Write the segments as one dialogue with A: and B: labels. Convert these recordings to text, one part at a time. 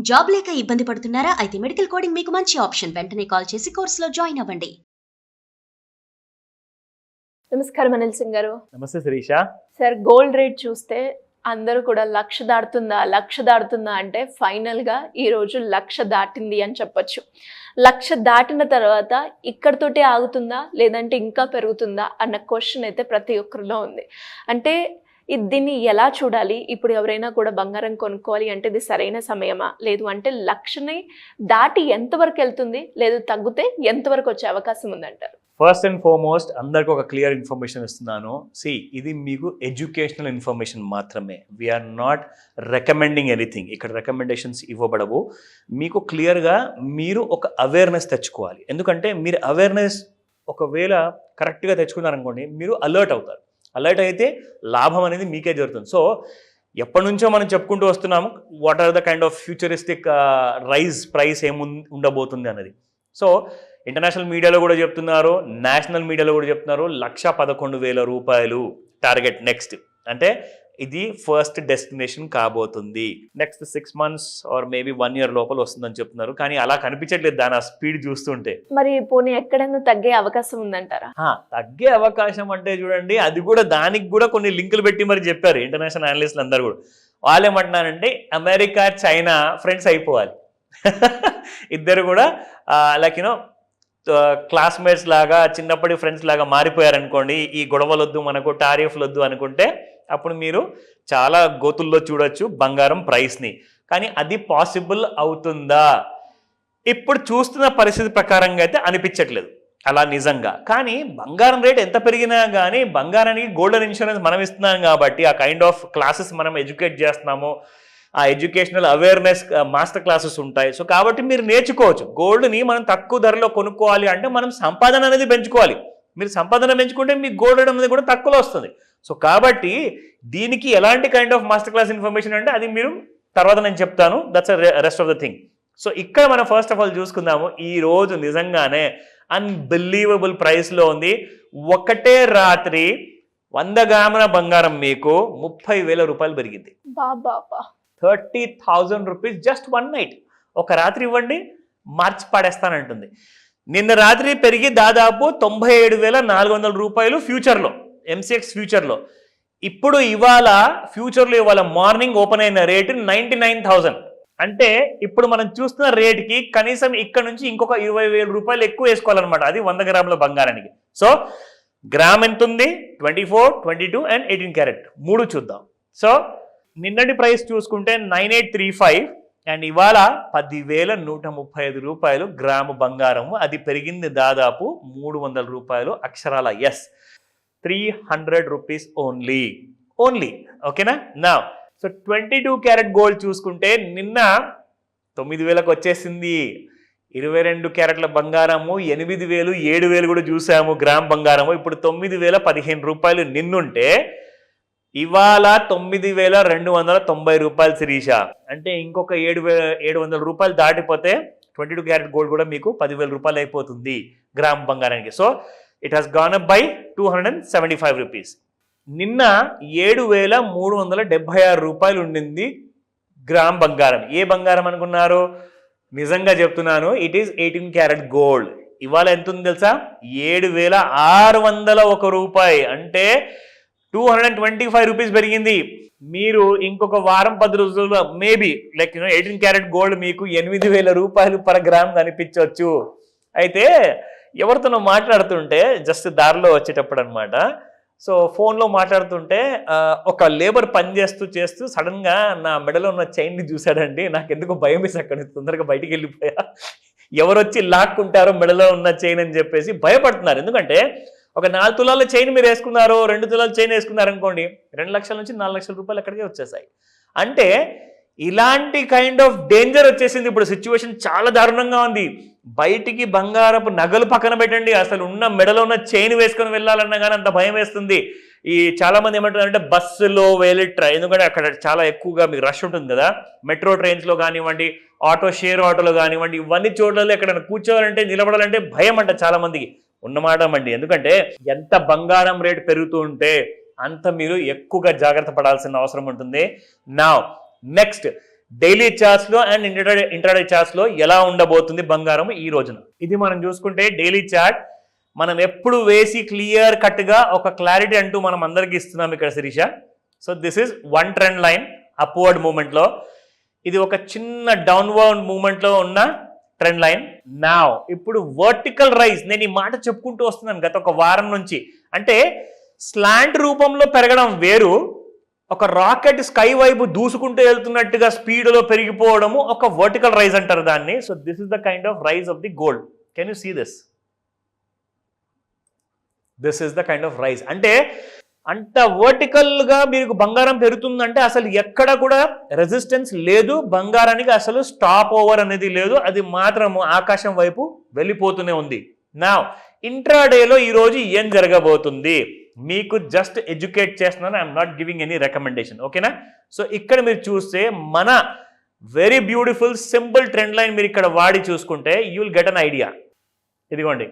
A: Job లేక ఇబ్బంది పడుతున్నారా? అయితే మెడికల్ కోడింగ్ మీకు మంచి ఆప్షన్. వెంటనే కాల్ చేసి కోర్సులో జాయిన్ అవ్వండి.
B: నమస్కారం అనిల్ సింగ్ గారు.
C: నమస్తే శిరీష.
B: సార్, గోల్డ్ రేట్ చూస్తే అందరూ కూడా లక్ష దాటుతుందా అంటే ఫైనల్గా ఈరోజు లక్ష దాటింది అని చెప్పొచ్చు. లక్ష దాటిన తర్వాత ఇక్కడితోటే ఆగుతుందా లేదంటే ఇంకా పెరుగుతుందా అన్న క్వశ్చన్ అయితే ప్రతి ఒక్కరిలో ఉంది. అంటే దీన్ని ఎలా చూడాలి? ఇప్పుడు ఎవరైనా కూడా బంగారం కొనుక్కోవాలి అంటే ఇది సరైన సమయమా? లేదు అంటే లక్షని దాటి ఎంతవరకు వెళ్తుంది? లేదు తగ్గితే ఎంతవరకు వచ్చే అవకాశం ఉందంటారు?
C: ఫస్ట్ అండ్ ఫార్మోస్ట్ అందరికి ఒక క్లియర్ ఇన్ఫర్మేషన్ ఇస్తున్నాను. ఇది మీకు ఎడ్యుకేషనల్ ఇన్ఫర్మేషన్ మాత్రమే. We are not recommending anything. ఇక్కడ రికమెండేషన్స్ ఇవ్వబడవు. మీకు క్లియర్గా మీరు ఒక అవేర్నెస్ తెచ్చుకోవాలి. ఎందుకంటే మీరు అవేర్నెస్ ఒకవేళ కరెక్ట్గా తెచ్చుకున్నారనుకోండి, మీరు అలర్ట్ అవుతారు. అలర్ట్ అయితే లాభం అనేది మీకే జరుగుతుంది. సో ఎప్పటి నుంచో మనం చెప్పుకుంటూ వస్తున్నాము what are the kind of futuristic price ఉండబోతుంది అన్నది. సో ఇంటర్నేషనల్ మీడియాలో కూడా చెప్తున్నారు, నేషనల్ మీడియాలో కూడా చెప్తున్నారు, 1,11,000 రూపాయలు టార్గెట్ నెక్స్ట్. అంటే ఇది ఫస్ట్ డెస్టినేషన్ కాబోతుంది. Next 6 months or maybe 1 year లోపల వస్తుందని చెప్తున్నారు. కానీ అలా కనిపించట్లేదు దాని ఆ స్పీడ్ చూస్తుంటే.
B: మరి పోనీ ఎక్కడైనా తగ్గే అవకాశం ఉందంటారా?
C: తగ్గే అవకాశం అంటే చూడండి, అది కూడా దానికి కూడా కొన్ని లింకులు పెట్టి మరి చెప్పారు ఇంటర్నేషనల్ అనలిస్టులు అందరూ కూడా. వాళ్ళు ఏమంటున్నారంటే అమెరికా చైనా ఫ్రెండ్స్ అయిపోవాలి. ఇద్దరు కూడా లైక్ యూనో క్లాస్మేట్స్ లాగా, చిన్నప్పటి ఫ్రెండ్స్ లాగా మారిపోయారనుకోండి. ఈ గొడవలు వద్దు, మనకు టారిఫ్లు వద్దు అనుకుంటే అప్పుడు మీరు చాలా గోతుల్లో చూడొచ్చు బంగారం ప్రైస్ని. కానీ అది పాసిబుల్ అవుతుందా? ఇప్పుడు చూస్తున్న పరిస్థితి ప్రకారంగా అయితే అనిపించట్లేదు అలా నిజంగా. కానీ బంగారం రేట్ ఎంత పెరిగినా కానీ బంగారానికి గోల్డెన్ ఇన్సూరెన్స్ మనం ఇస్తున్నాం కాబట్టి ఆ కైండ్ ఆఫ్ క్లాసెస్ మనం ఎడ్యుకేట్ చేస్తున్నాము. ఆ ఎడ్యుకేషనల్ అవేర్నెస్ మాస్టర్ క్లాసెస్ ఉంటాయి. సో కాబట్టి మీరు నేర్చుకోవచ్చు. గోల్డ్ని మనం తక్కువ ధరలో కొనుక్కోవాలి అంటే మనం సంపాదన అనేది పెంచుకోవాలి. మీరు సంపాదన పెంచుకుంటే మీకు గోల్డ్ అనేది కూడా తక్కువలో వస్తుంది. సో కాబట్టి దీనికి ఎలాంటి kind of master class information అంటే అది మీరు తర్వాత నేను చెప్తాను. That's rest of the thing. So ఇక్కడ మనం ఫస్ట్ ఆఫ్ ఆల్ చూసుకుందాము. ఈ రోజు నిజంగానే అన్బిలీవబుల్ ప్రైస్లో ఉంది. ఒకటే రాత్రి 100 గ్రాముల బంగారం మీకు 30,000 రూపాయలు పెరిగింది. 30,000 రూపీస్ జస్ట్ 1 night. ఒక రాత్రి ఇవ్వండి, మార్చి పాడేస్తానంటుంది. నిన్న రాత్రి పెరిగి దాదాపు 97,400 రూపాయలు ఫ్యూచర్లో, MCX ఫ్యూచర్లో. ఇప్పుడు ఇవాళ ఫ్యూచర్లో ఇవాళ మార్నింగ్ ఓపెన్ అయిన రేటు 99,000. అంటే ఇప్పుడు మనం చూస్తున్న రేటుకి కనీసం ఇక్కడ నుంచి ఇంకొక 20,000 రూపాయలు ఎక్కువ వేసుకోవాలన్నమాట. అది 100 గ్రాముల బంగారానికి. సో గ్రామ్ ఎంత ఉంది? 24, 22 అండ్ 18 క్యారెట్ 3 చూద్దాం. సో నిన్నటి ప్రైస్ చూసుకుంటే 9835 అండ్ ఇవాళ 10,135 రూపాయలు గ్రాము బంగారము. అది పెరిగింది దాదాపు 300 రూపాయలు అక్షరాల. Yes, 300 rupees only. ఓకేనా? నా సో 22 క్యారెట్ గోల్డ్ చూసుకుంటే నిన్న 9,000కు వచ్చేసింది. 22 క్యారెట్ల బంగారము 8,000, 7,000 కూడా చూసాము గ్రామ్ బంగారము. ఇప్పుడు 9,015 రూపాయలు నిన్నుంటే ఇవాళ 9,290 రూపాయలు శిరీష. అంటే ఇంకొక 700 రూపాయలు దాటిపోతే 22 క్యారెట్ గోల్డ్ కూడా మీకు 10,000 రూపాయలు అయిపోతుంది గ్రామ్ బంగారానికి. So it has gone up by 275 rupees. నిన్న 7,376 రూపాయలు ఉండింది గ్రామ్ బంగారం. ఏ బంగారం అనుకున్నారు? నిజంగా చెప్తున్నాను, ఇట్ ఈస్ 18 క్యారెట్ గోల్డ్. ఇవాళ ఎంత ఉంది తెలుసా? 7,601 రూపాయి. అంటే 225 రూపీస్ పెరిగింది. మీరు ఇంకొక వారం 10 రోజుల్లో మేబీ లైక్ 18 క్యారెట్ గోల్డ్ మీకు 8,000 రూపాయలు పర్ గ్రామ్ కనిపించవచ్చు. అయితే ఎవరితోనో మాట్లాడుతుంటే జస్ట్ దారిలో వచ్చేటప్పుడు అనమాట. సో ఫోన్లో మాట్లాడుతుంటే ఒక లేబర్ పని చేస్తూ సడన్గా నా మెడలో ఉన్న చైన్ని చూశాడండి. నాకు ఎందుకు భయం వేసి అక్కడ తొందరగా బయటికి వెళ్ళిపోయా. ఎవరొచ్చి లాక్కుంటారో మెడలో ఉన్న చైన్ అని చెప్పేసి భయపడుతున్నారు. ఎందుకంటే ఒక 4 తులాల చైన్ మీరు వేసుకున్నారు, 2 తులాల చైన్ వేసుకున్నారు అనుకోండి, 2 లక్షల నుంచి 4 లక్షల రూపాయలు అక్కడికే వచ్చేసాయి. అంటే ఇలాంటి కైండ్ ఆఫ్ డేంజర్ వచ్చేసింది. ఇప్పుడు సిచ్యువేషన్ చాలా దారుణంగా ఉంది. బయటికి బంగారపు నగలు పక్కన పెట్టండి, అసలు ఉన్న మెడలో ఉన్న చైన్ వేసుకొని వెళ్ళాలన్నా కానీ అంత భయం వేస్తుంది. ఈ చాలా మంది ఏమంటారంటే బస్సులో వెళ్ళి ఎందుకంటే అక్కడ చాలా ఎక్కువగా మీకు రష్ ఉంటుంది కదా. మెట్రో ట్రైన్స్లో కానివ్వండి, షేర్ ఆటోలో కానివ్వండి, ఇవన్నీ చోట్లలో ఎక్కడైనా కూర్చోవాలంటే నిలబడాలంటే భయం అంట చాలా మందికి. ఉన్నమాట అండి. ఎందుకంటే ఎంత బంగారం రేటు పెరుగుతూ ఉంటే అంత మీరు ఎక్కువగా జాగ్రత్త పడాల్సిన అవసరం ఉంటుంది. నా నెక్స్ట్ డైలీ చార్ట్స్ లో అండ్ ఇంట్రాడే చార్ట్స్ లో ఎలా ఉండబోతుంది బంగారం ఈ రోజున. ఇది మనం చూసుకుంటే డైలీ చార్ట్ మనం ఎప్పుడు వేసి క్లియర్ కట్ గా ఒక క్లారిటీ అంటూ మనం అందరికి ఇస్తున్నాం ఇక్కడ Sirisha. So this is one trend line upward movement లో, ఇది ఒక చిన్న డౌన్వర్డ్ మూమెంట్ లో ఉన్న ట్రెండ్ లైన్. నా ఇప్పుడు వర్టికల్ రైజ్, నేను ఈ మాట చెప్పుకుంటూ వస్తున్నాను గత ఒక వారం నుంచి. అంటే స్లాంట్ రూపంలో పెరగడం వేరు, ఒక రాకెట్ స్కై వైపు దూసుకుంటూ వెళ్తున్నట్టుగా స్పీడ్ లో పెరిగిపోవడము ఒక వర్టికల్ రైజ్ అంటారు దాన్ని. So this is the kind of rise of the gold. Can you see this? This is the kind of rise. అంటే అంత వర్టికల్ గా మీకు బంగారం పెరుగుతుందంటే అసలు ఎక్కడ కూడా రెసిస్టెన్స్ లేదు, బంగారానికి అసలు స్టాప్ ఓవర్ అనేది లేదు, అది మాత్రము ఆకాశం వైపు వెళ్ళిపోతూనే ఉంది. నా ఇంట్రాడేలో ఈరోజు ఏం జరగబోతుంది మీకు జస్ట్ ఎడ్యుకేట్ చేస్తున్నాను, I'm not giving any recommendation, ఓకేనా? సో ఇక్కడ మీరు చూస్తే మన very beautiful simple trend line మీరు ఇక్కడ వాడి చూసుకుంటే you will get an idea. ఇదిగోండి,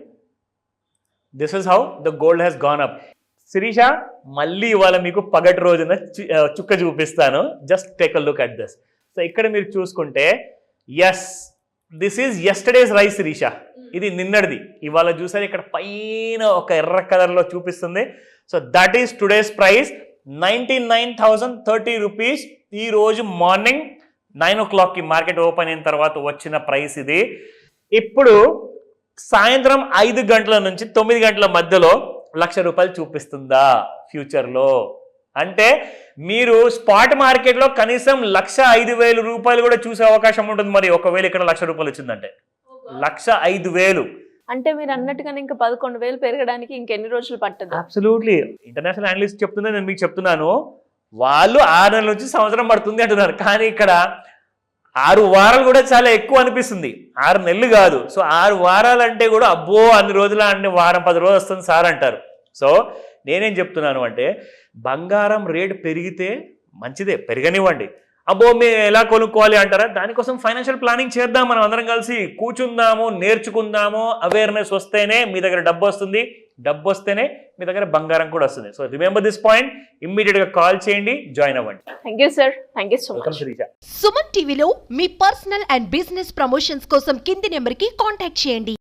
C: this is how the gold has gone up. Shirisha మళ్ళీ ఇవాళ మీకు పగటి రోజున చుక్క చూపిస్తాను, just take a look at this. So ఇక్కడ మీరు చూసుకుంటే yes this is yesterday's rise Shirisha, ఇది నిన్నటిది. ఇవాళ చూసారు ఇక్కడ పైన ఒక ఎర్ర కలర్ లో చూపిస్తుంది. So that is today's price 99,030 rupees. ఈ రోజు మార్నింగ్ 9 o'clock కి మార్కెట్ ఓపెన్ అయిన తర్వాత వచ్చిన ప్రైస్ ఇది. ఇప్పుడు సాయంత్రం 5 గంటల నుంచి 9 గంటల మధ్యలో ₹1,00,000 చూపిస్తుందా ఫ్యూచర్లో? అంటే మీరు స్పాట్ మార్కెట్లో కనీసం ₹1,05,000 కూడా చూసే అవకాశం ఉంటుంది. మరి ఒకవేళ ఇక్కడ ₹1,00,000 వచ్చిందంటే 1,05,000.
B: అంటే మీరు అన్నట్టుగానే ఇంకా 11,000 పెరగడానికి ఇంకెన్ని రోజులు పట్టదు?
C: అబ్సల్యూట్లీ. ఇంటర్నేషనల్ అనలిస్ట్ చెప్తున్నా, నేను మీకు చెప్తున్నాను, వాళ్ళు 6 నెలల నుంచి సంవత్సరం పడుతుంది అంటున్నారు. కానీ ఇక్కడ 6 వారాలు కూడా చాలా ఎక్కువ అనిపిస్తుంది, 6 నెలలు కాదు. సో 6 వారాలు అంటే కూడా అబ్బో అన్ని రోజుల అంటే వారం 10 రోజులు వస్తుంది సార్ అంటారు. సో నేనేం చెప్తున్నాను అంటే బంగారం రేటు పెరిగితే మంచిదే, పెరగనివ్వండి. అబ్బో మేము ఎలా కొనుక్కోవాలి అంటారా? దానికోసం ఫైనాన్షియల్ ప్లానింగ్ చేద్దాం, మనం అందరం కలిసి కూర్చుందాము, నేర్చుకుందాము. అవేర్నెస్ వస్తేనే మీ దగ్గర డబ్బు వస్తుంది, డబ్బు వస్తేనే మీ దగ్గర బంగారం కూడా వస్తుంది. So remember this point, immediate గా కాల్ చేయండి, జాయిన్ అవ్వండి.
B: Thank you sir, thank you so much.
C: Sirisha.
D: Suman టీవీలో మీ పర్సనల్ అండ్ బిజినెస్ ప్రమోషన్స్ కోసం కింది నెంబర్కి కాంటాక్ట్ చేయండి.